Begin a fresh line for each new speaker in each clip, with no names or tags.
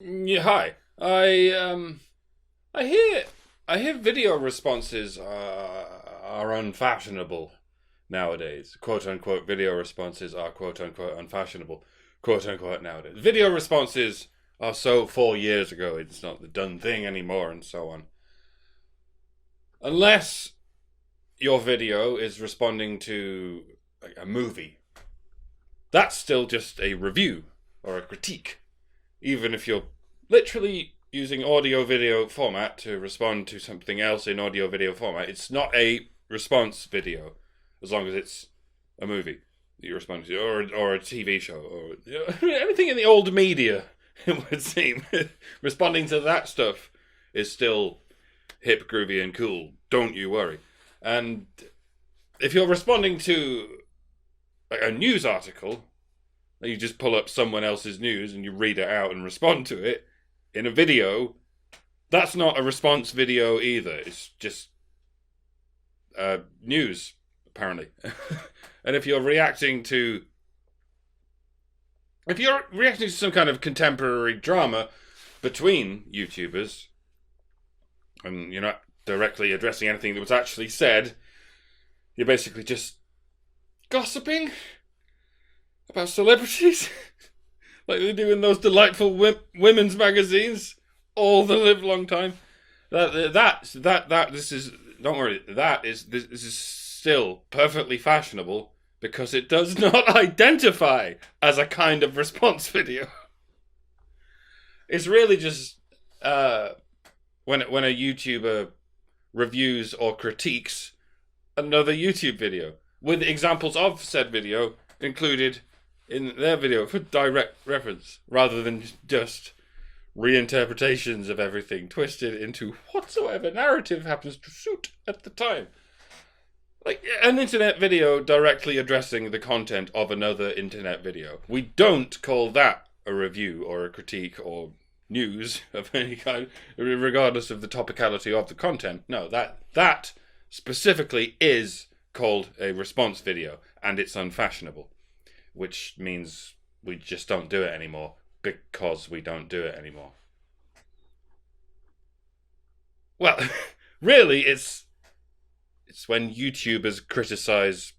Yeah, hi. I hear video responses are unfashionable nowadays. Quote unquote video responses are quote unquote unfashionable. Quote unquote nowadays. Video responses are so 4 years ago, it's not the done thing anymore, and so on. Unless your video is responding to like a movie. That's still just a review or a critique. Even if you're literally using audio video format to respond to something else in audio video format, it's not a response video as long as it's a movie that you respond to, or a TV show, or anything in the old media, it would seem. Responding to that stuff is still hip, groovy, and cool. Don't you worry. And if you're responding to like a news article, you just pull up someone else's news and you read it out and respond to it in a video, that's not a response video either. It's just news, apparently. And if you're reacting to some kind of contemporary drama between YouTubers, and you're not directly addressing anything that was actually said, you're basically just gossiping about celebrities, like they do in those delightful women's magazines all the live long time. This is, don't worry, this is still perfectly fashionable because it does not identify as a kind of response video. It's really just when a YouTuber reviews or critiques another YouTube video with examples of said video included in their video for direct reference, rather than just reinterpretations of everything twisted into whatsoever narrative happens to suit at the time. Like an internet video directly addressing the content of another internet video. We don't call that a review or a critique or news of any kind, regardless of the topicality of the content. No, that specifically is called a response video, and it's unfashionable. Which means we just don't do it anymore because we don't do it anymore. Well, really, it's when YouTubers criticize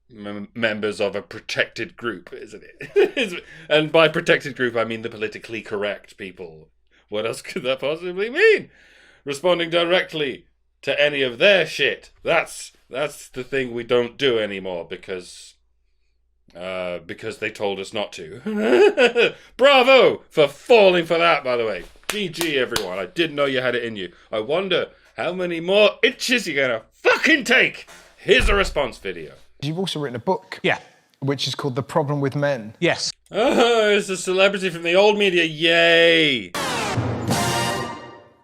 members of a protected group, isn't it? And by protected group, I mean the politically correct people. What else could that possibly mean? Responding directly to any of their shit. That's the thing we don't do anymore because they told us not to. Bravo for falling for that, by the way. GG, everyone. I didn't know you had it in you. I wonder how many more inches you're gonna fucking take. Here's a response video.
You've also written a book.
Yeah.
Which is called The Problem with Men.
Yes.
Oh, it's a celebrity from the old media. Yay.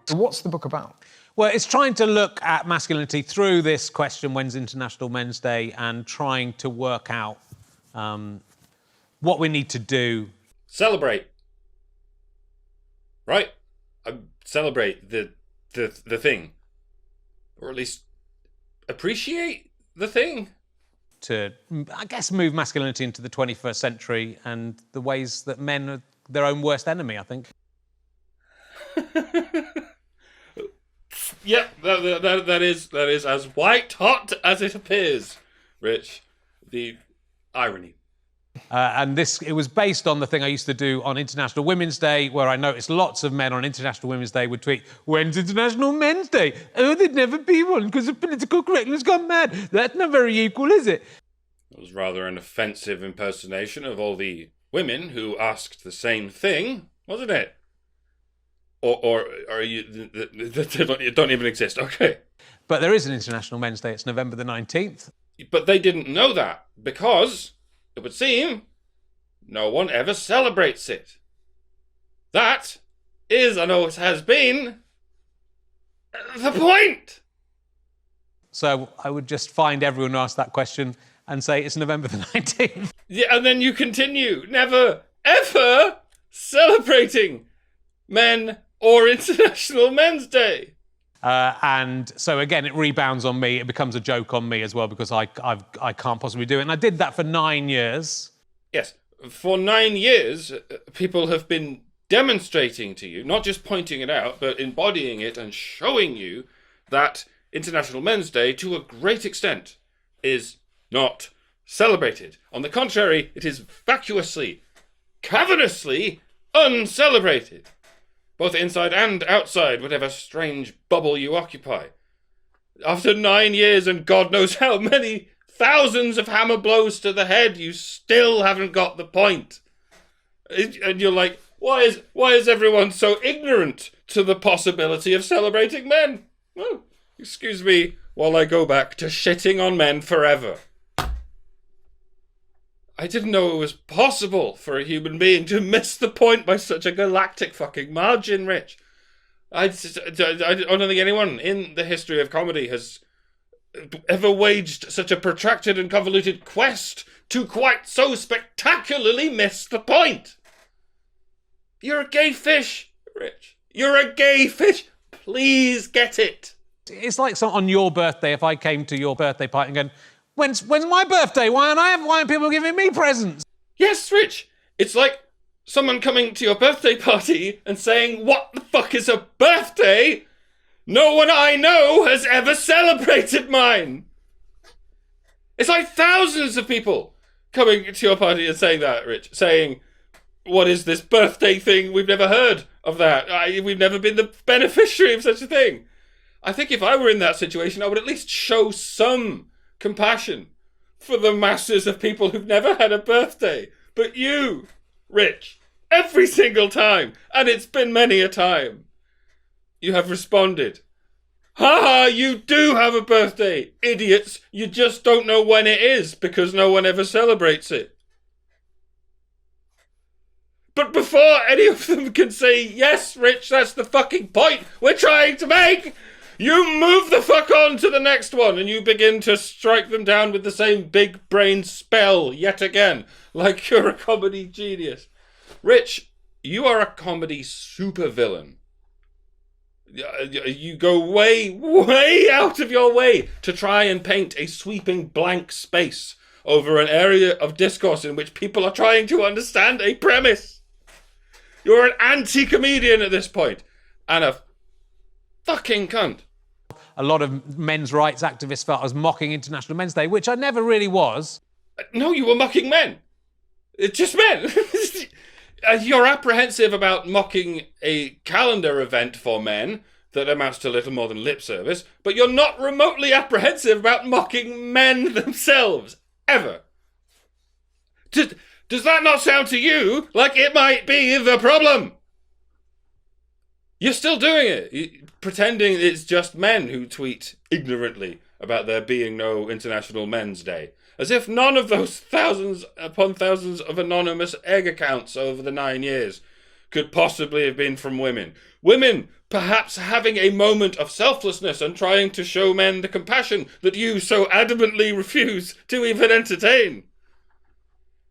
So what's the book about?
Well, it's trying to look at masculinity through this question, when's International Men's Day, and trying to work out what we need to do.
Celebrate. Right? Celebrate the thing. Or at least appreciate the thing.
To, I guess, move masculinity into the 21st century and the ways that men are their own worst enemy, I think.
Yep, that is as white hot as it appears, Rich. The irony.
And it was based on the thing I used to do on International Women's Day, where I noticed lots of men on International Women's Day would tweet, "When's International Men's Day? Oh, there'd never be one because of political correctness gone mad. That's not very equal, is it?"
It was rather an offensive impersonation of all the women who asked the same thing, wasn't it? Or are you... They don't even exist, okay.
But there is an International Men's Day. It's November the 19th.
But they didn't know that, because, it would seem, no one ever celebrates it. That is, and always has been, the point!
So I would just find everyone who asked that question and say it's November the 19th.
Yeah, and then you continue, never, ever celebrating men or International Men's Day.
And so again, it rebounds on me. It becomes a joke on me as well because I can't possibly do it. And I did that for 9 years.
Yes, for 9 years, people have been demonstrating to you, not just pointing it out, but embodying it and showing you that International Men's Day, to a great extent, is not celebrated. On the contrary, it is vacuously, cavernously uncelebrated, both inside and outside whatever strange bubble you occupy. After 9 years and God knows how many thousands of hammer blows to the head, you still haven't got the point. And you're like, why is everyone so ignorant to the possibility of celebrating men? Well, excuse me while I go back to shitting on men forever. I didn't know it was possible for a human being to miss the point by such a galactic fucking margin, Rich. I don't think anyone in the history of comedy has ever waged such a protracted and convoluted quest to quite so spectacularly miss the point. You're a gay fish, Rich. You're a gay fish. Please get it.
It's like on your birthday, if I came to your birthday party and going, when's my birthday? Why aren't people giving me presents?
Yes, Rich. It's like someone coming to your birthday party and saying, what the fuck is a birthday? No one I know has ever celebrated mine. It's like thousands of people coming to your party and saying that, Rich. Saying, what is this birthday thing? We've never heard of that. We've never been the beneficiary of such a thing. I think if I were in that situation, I would at least show some compassion for the masses of people who've never had a birthday. But you, Rich, every single time, and it's been many a time, you have responded, ha, you do have a birthday, idiots. You just don't know when it is because no one ever celebrates it. But before any of them can say, yes, Rich, that's the fucking point we're trying to make, you move the fuck on to the next one and you begin to strike them down with the same big brain spell yet again, like you're a comedy genius. Rich, you are a comedy supervillain. You go way, way out of your way to try and paint a sweeping blank space over an area of discourse in which people are trying to understand a premise. You're an anti-comedian at this point, and a fucking cunt.
A lot of men's rights activists felt I was mocking International Men's Day, which I never really was.
No, you were mocking men. It's just men. You're apprehensive about mocking a calendar event for men that amounts to little more than lip service, but you're not remotely apprehensive about mocking men themselves, ever. Does that not sound to you like it might be the problem? You're still doing it, pretending it's just men who tweet ignorantly about there being no International Men's Day, as if none of those thousands upon thousands of anonymous egg accounts over the 9 years could possibly have been from women. Women perhaps having a moment of selflessness and trying to show men the compassion that you so adamantly refuse to even entertain.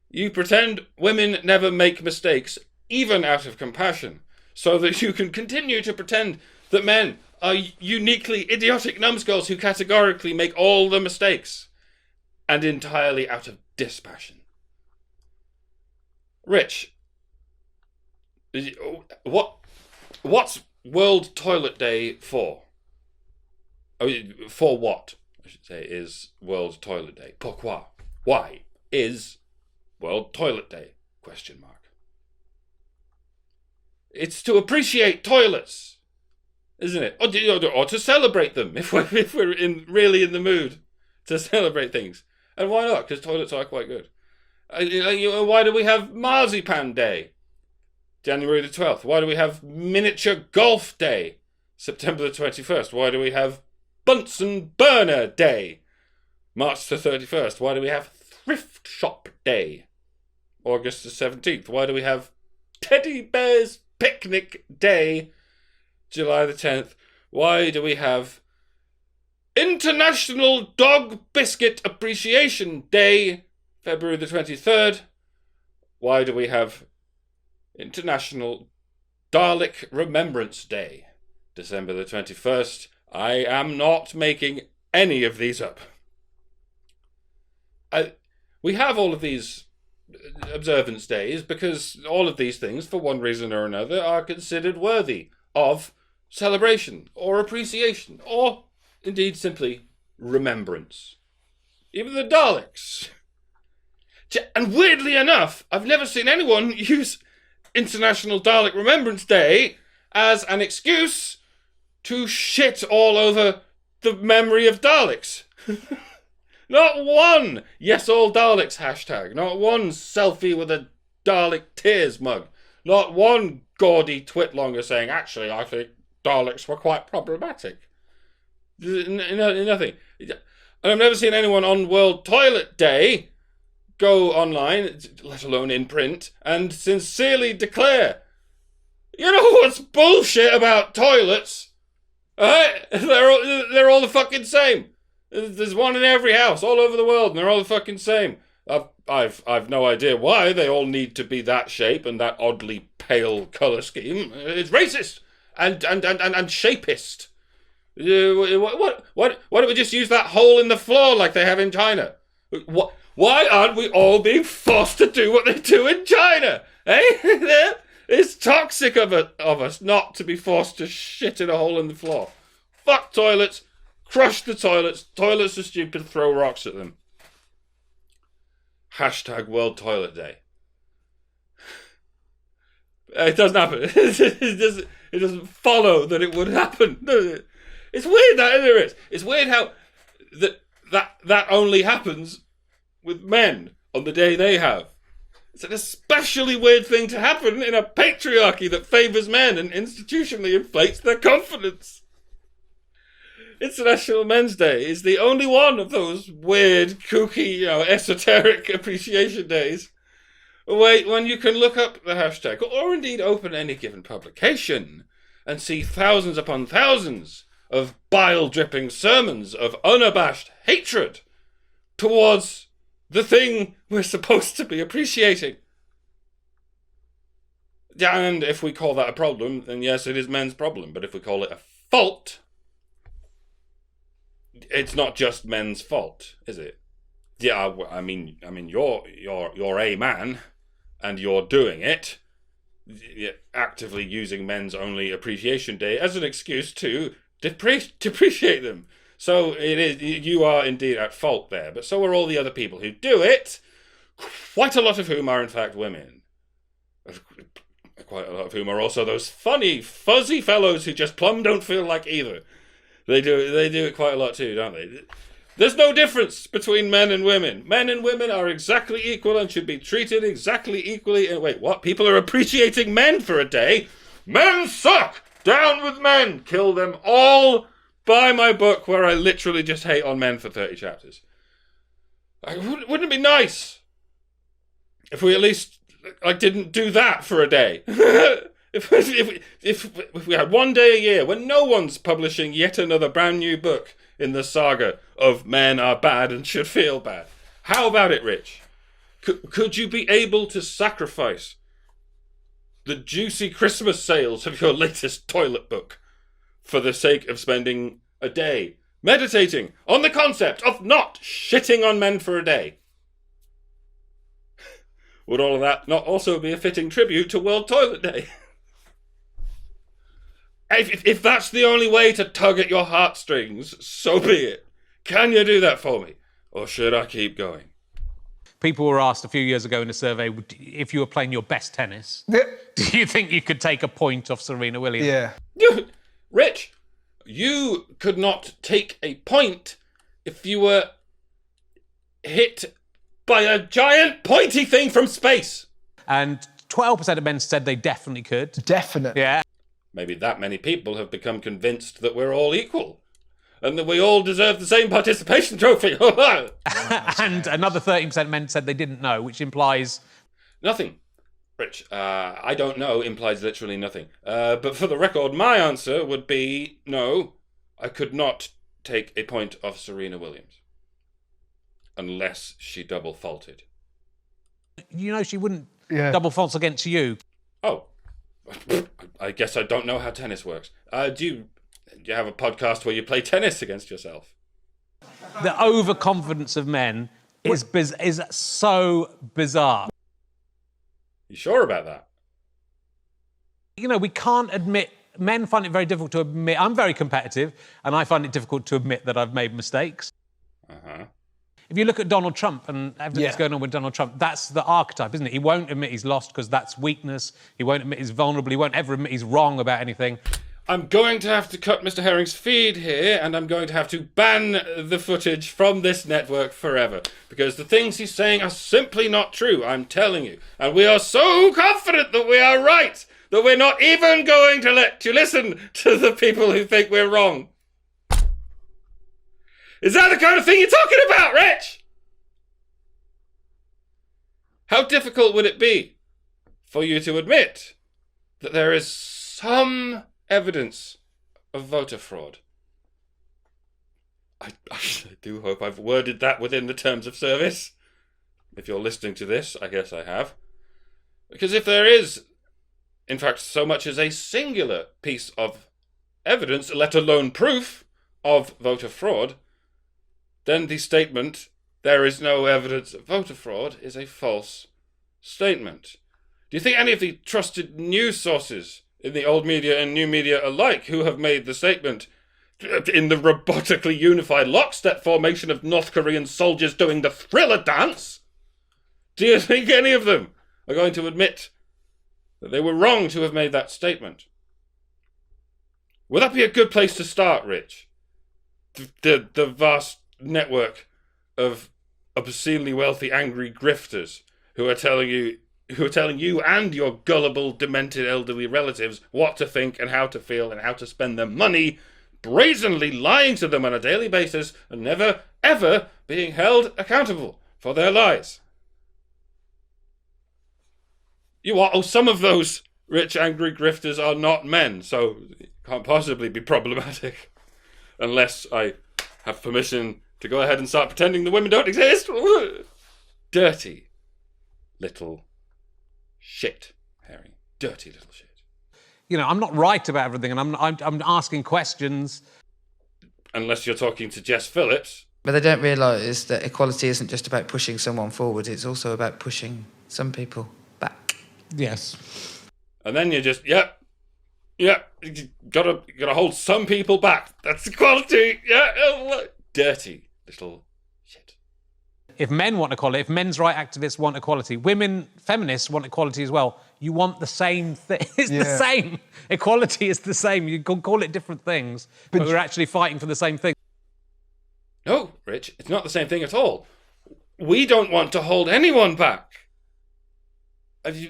You pretend women never make mistakes, even out of compassion, so that you can continue to pretend that men are uniquely idiotic numbskulls who categorically make all the mistakes, and entirely out of dispassion. Rich, what's World Toilet Day for? For what, I should say, is World Toilet Day? Pourquoi? Why is World Toilet Day? ? It's to appreciate toilets, isn't it? Or to celebrate them, if we're really in the mood to celebrate things. And why not? Because toilets are quite good. Why do we have Marzipan Day? January the 12th. Why do we have Miniature Golf Day? September the 21st. Why do we have Bunsen Burner Day? March the 31st. Why do we have Thrift Shop Day? August the 17th. Why do we have Teddy Bear's Picnic Day? July the 10th. Why do we have International Dog Biscuit Appreciation Day? February the 23rd. Why do we have International Dalek Remembrance Day? December the 21st. I am not making any of these up. We have all of these observance days because all of these things, for one reason or another, are considered worthy of celebration or appreciation or indeed simply remembrance. Even the Daleks. And weirdly enough, I've never seen anyone use International Dalek Remembrance Day as an excuse to shit all over the memory of Daleks. Not one yes all Daleks hashtag. Not one selfie with a Dalek tears mug. Not one gaudy twitlonger saying, actually, I think Daleks were quite problematic. Nothing. And I've never seen anyone on World Toilet Day go online, let alone in print, and sincerely declare, you know what's bullshit about toilets? They're all the fucking same. There's one in every house all over the world, and they're all the fucking same. I've no idea why they all need to be that shape and that oddly pale colour scheme. It's racist and shapist. Why don't we just use that hole in the floor like they have in China? Why aren't we all being forced to do what they do in China? Eh? It's toxic of us not to be forced to shit in a hole in the floor. Fuck toilets. Crush the toilets. Toilets are stupid. Throw rocks at them. Hashtag World Toilet Day. It doesn't happen. It doesn't follow that it would happen, does it? It's weird that there is. It's weird how that only happens with men on the day they have. It's an especially weird thing to happen in a patriarchy that favours men and institutionally inflates their confidence. International Men's Day is the only one of those weird, kooky, esoteric appreciation days when you can look up the hashtag or indeed open any given publication and see thousands upon thousands of bile-dripping sermons of unabashed hatred towards the thing we're supposed to be appreciating. And if we call that a problem, then yes, it is men's problem. But if we call it a fault, it's not just men's fault, is it? Yeah, I mean, you're a man, and you're doing it, actively using Men's Only Appreciation Day as an excuse to depreciate them. So you are indeed at fault there, but so are all the other people who do it, quite a lot of whom are in fact women. Quite a lot of whom are also those funny, fuzzy fellows who just plumb don't feel like either. They do it quite a lot too, don't they? There's no difference between men and women. Men and women are exactly equal and should be treated exactly equally. Wait, what? People are appreciating men for a day? Men suck! Down with men! Kill them all! Buy my book where I literally just hate on men for 30 chapters. Wouldn't it be nice if we at least didn't do that for a day? If we had one day a year when no one's publishing yet another brand new book in the saga of men are bad and should feel bad. How about it, Rich? Could you be able to sacrifice the juicy Christmas sales of your latest toilet book for the sake of spending a day meditating on the concept of not shitting on men for a day? Would all of that not also be a fitting tribute to World Toilet Day? If that's the only way to tug at your heartstrings, so be it. Can you do that for me? Or should I keep going?
People were asked a few years ago in a survey, if you were playing your best tennis, do you think you could take a point off Serena Williams?
Yeah.
Rich, you could not take a point if you were hit by a giant pointy thing from space.
And 12% of men said they definitely could.
Definitely.
Yeah.
Maybe that many people have become convinced that we're all equal and that we all deserve the same participation trophy.
And another 13% of men said they didn't know, which implies...
Nothing. Rich, I don't know implies literally nothing. But for the record, my answer would be no, I could not take a point off Serena Williams. Unless she double faulted.
You know, she wouldn't double fault against you.
Oh. I guess I don't know how tennis works. Do you have a podcast where you play tennis against yourself?
The overconfidence of men is so bizarre.
You sure about that?
You know, we can't admit, men find it very difficult to admit, I'm very competitive, and I find it difficult to admit that I've made mistakes.
Uh-huh.
If you look at Donald Trump and everything that's going on with Donald Trump, that's the archetype, isn't it? He won't admit he's lost because that's weakness. He won't admit he's vulnerable. He won't ever admit he's wrong about anything.
I'm going to have to cut Mr. Herring's feed here, and I'm going to have to ban the footage from this network forever, because the things he's saying are simply not true, I'm telling you. And we are so confident that we are right, that we're not even going to let you listen to the people who think we're wrong. Is that the kind of thing you're talking about, Rich? How difficult would it be for you to admit that there is some evidence of voter fraud? I do hope I've worded that within the terms of service. If you're listening to this, I guess I have. Because if there is, in fact, so much as a singular piece of evidence, let alone proof, of voter fraud, then the statement, there is no evidence of voter fraud, is a false statement. Do you think any of the trusted news sources in the old media and new media alike who have made the statement in the robotically unified lockstep formation of North Korean soldiers doing the Thriller dance, do you think any of them are going to admit that they were wrong to have made that statement? Would that be a good place to start, Rich? The vast network of obscenely wealthy, angry grifters who are telling you and your gullible, demented elderly relatives what to think and how to feel and how to spend their money, brazenly lying to them on a daily basis and never, ever being held accountable for their lies. Some of those rich, angry grifters are not men, so it can't possibly be problematic unless I have permission to go ahead and start pretending the women don't exist. Dirty little shit, Harry. Dirty little shit.
You know, I'm not right about everything, and I'm asking questions.
Unless you're talking to Jess Phillips.
But they don't realise that equality isn't just about pushing someone forward, it's also about pushing some people back.
Yes.
And then you just, you gotta hold some people back. That's equality. Yeah, dirty little shit.
If men want equality, if men's right activists want equality, women, feminists want equality as well. You want the same thing. It's the same. Equality is the same. You can call it different things, but we're actually fighting for the same thing.
No, Rich, it's not the same thing at all. We don't want to hold anyone back.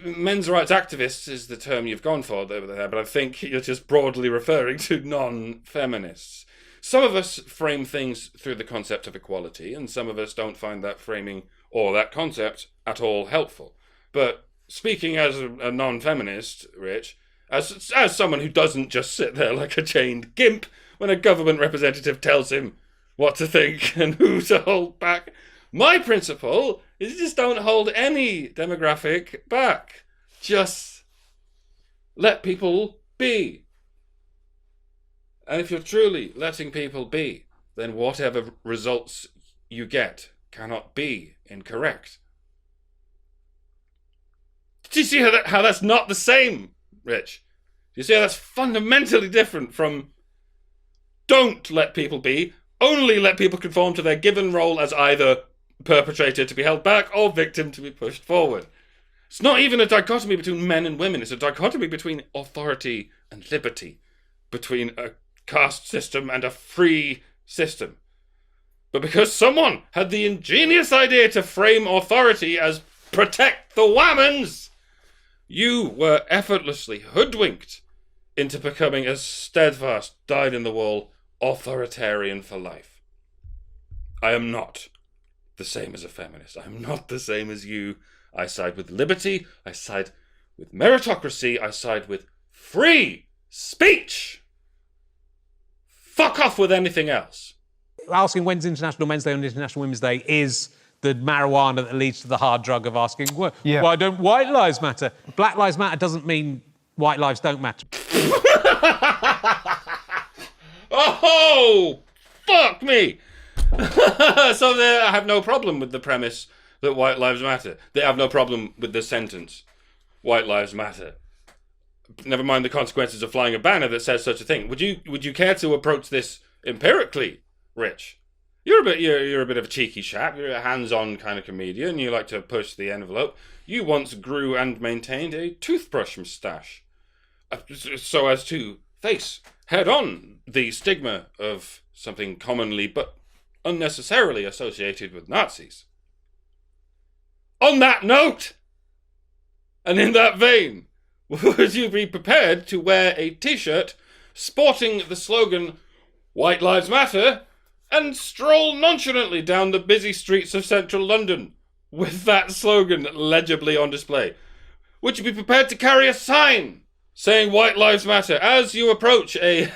Men's rights activists is the term you've gone for over there, but I think you're just broadly referring to non-feminists. Some of us frame things through the concept of equality, and some of us don't find that framing or that concept at all helpful. But speaking as a non-feminist, Rich, as someone who doesn't just sit there like a chained gimp when a government representative tells him what to think and who to hold back, my principle is just don't hold any demographic back. Just let people be. And if you're truly letting people be, then whatever results you get cannot be incorrect. Do you see how that's not the same, Rich? Do you see how that's fundamentally different from don't let people be, only let people conform to their given role as either perpetrator to be held back or victim to be pushed forward? It's not even a dichotomy between men and women. It's a dichotomy between authority and liberty, between a caste system and a free system. But because someone had the ingenious idea to frame authority as protect the whammons, you were effortlessly hoodwinked into becoming a steadfast, dyed-in-the-wall authoritarian for life. I am not the same as a feminist. I am not the same as you. I side with liberty. I side with meritocracy. I side with free speech. Fuck off with anything else.
Asking when's International Men's Day and International Women's Day is the marijuana that leads to the hard drug of asking, why don't white lives matter? Black lives matter doesn't mean white lives don't matter.
Oh, fuck me. So I have no problem with the premise that white lives matter. They have no problem with the sentence. White Lives Matter. Never mind the consequences of flying a banner that says such a thing. Would you care to approach this empirically, Rich? You're a bit of a cheeky chap. You're a hands-on kind of comedian. You like to push the envelope. You once grew and maintained a toothbrush moustache, so as to face head-on the stigma of something commonly but unnecessarily associated with Nazis. On that note, and in that vein, would you be prepared to wear a t-shirt sporting the slogan White Lives Matter and stroll nonchalantly down the busy streets of central London with that slogan legibly on display? Would you be prepared to carry a sign saying White Lives Matter as you approach a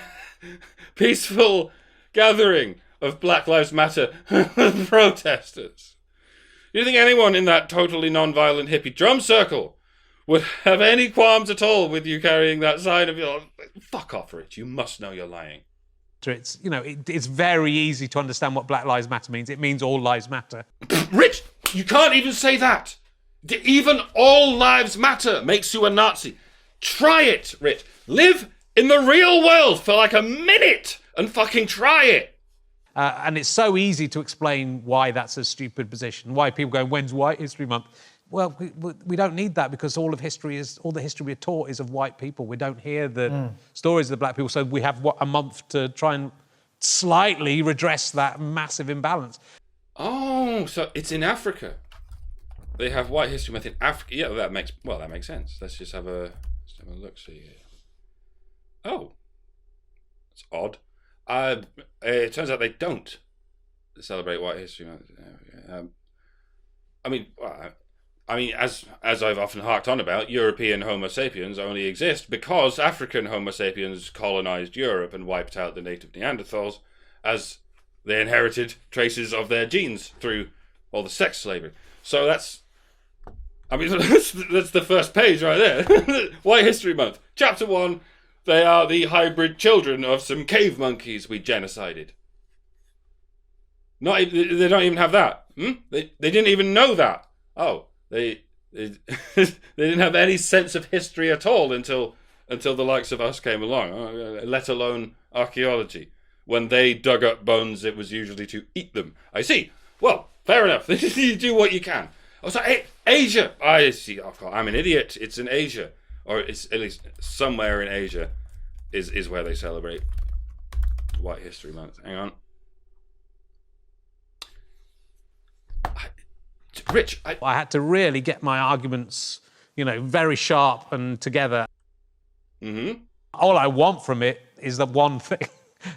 peaceful gathering of Black Lives Matter protesters? Do you think anyone in that totally non-violent hippie drum circle would have any qualms at all with you carrying that sign of your... Fuck off, Rich. You must know you're lying.
It's, it's very easy to understand what Black Lives Matter means. It means all lives matter.
Rich, you can't even say that. Even all lives matter makes you a Nazi. Try it, Rich. Live in the real world for like a minute and fucking try it.
And it's so easy to explain why that's a stupid position, why people go, when's White History Month? Well, we don't need that because all the history we're taught is of white people. We don't hear the stories of the black people, so we have, a month to try and slightly redress that massive imbalance.
Oh, so it's in Africa. They have White History Month in Africa. Yeah, that makes sense. Let's have a look. See here. Oh, that's odd. It turns out they don't celebrate White History Month. As I've often harked on about, European Homo sapiens only exist because African Homo sapiens colonized Europe and wiped out the native Neanderthals as they inherited traces of their genes through all the sex slavery. So that's the first page right there. White History Month. Chapter 1. They are the hybrid children of some cave monkeys we genocided. They don't even have that. They didn't even know that. Oh, they didn't have any sense of history at all until the likes of us came along, let alone archaeology. When they dug up bones, it was usually to eat them. I see. Well, fair enough. You do what you can. I was like, Asia. I see. I'm an idiot. It's in Asia. Or it's at least somewhere in Asia is where they celebrate White History Month. Hang on. Rich,
I had to really get my arguments, very sharp and together.
Mm-hmm.
All I want from it is the one thing,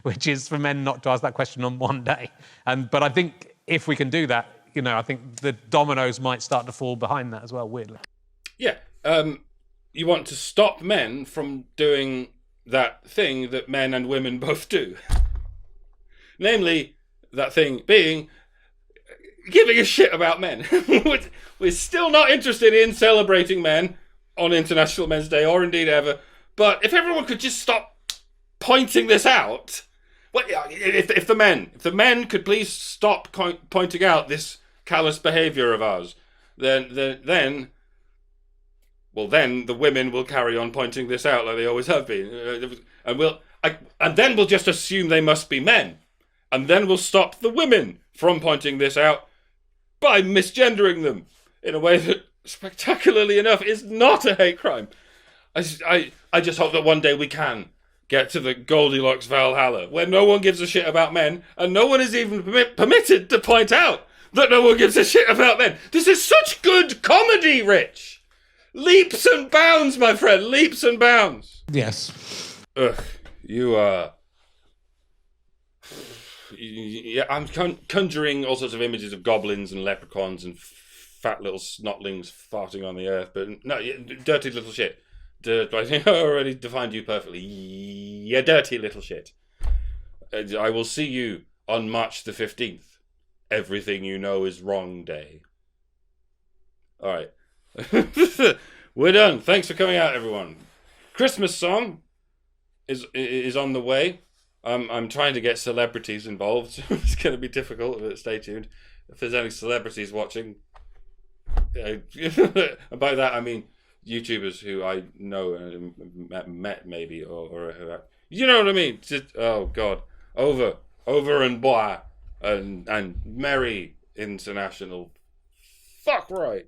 which is for men not to ask that question on one day. But I think if we can do that, I think the dominoes might start to fall behind that as well, weirdly.
Yeah. You want to stop men from doing that thing that men and women both do. Namely, that thing being giving a shit about men. We're still not interested in celebrating men on International Men's Day, or indeed ever. But if everyone could just stop pointing this out, if the men could please stop pointing out this callous behaviour of ours, then the women will carry on pointing this out like they always have been, and then we'll just assume they must be men, and then we'll stop the women from pointing this out by misgendering them in a way that, spectacularly enough, is not a hate crime. I just hope that one day we can get to the Goldilocks Valhalla, where no one gives a shit about men, and no one is even permitted to point out that no one gives a shit about men. This is such good comedy, Rich! Leaps and bounds, my friend, leaps and bounds.
Yes.
Ugh, you are... Yeah, I'm conjuring all sorts of images of goblins and leprechauns and fat little snotlings farting on the earth, but no, dirty little shit. I think I already defined you perfectly. Yeah, dirty little shit. I will see you on March the 15th. Everything you know is wrong day. All right. We're done. Thanks for coming out, everyone. Christmas song is on the way. I'm trying to get celebrities involved. It's going to be difficult, but stay tuned. If there's any celebrities watching, and by that I mean YouTubers who I know and met maybe, or you know what I mean? Just, oh God, over and boy, and merry international. Fuck right.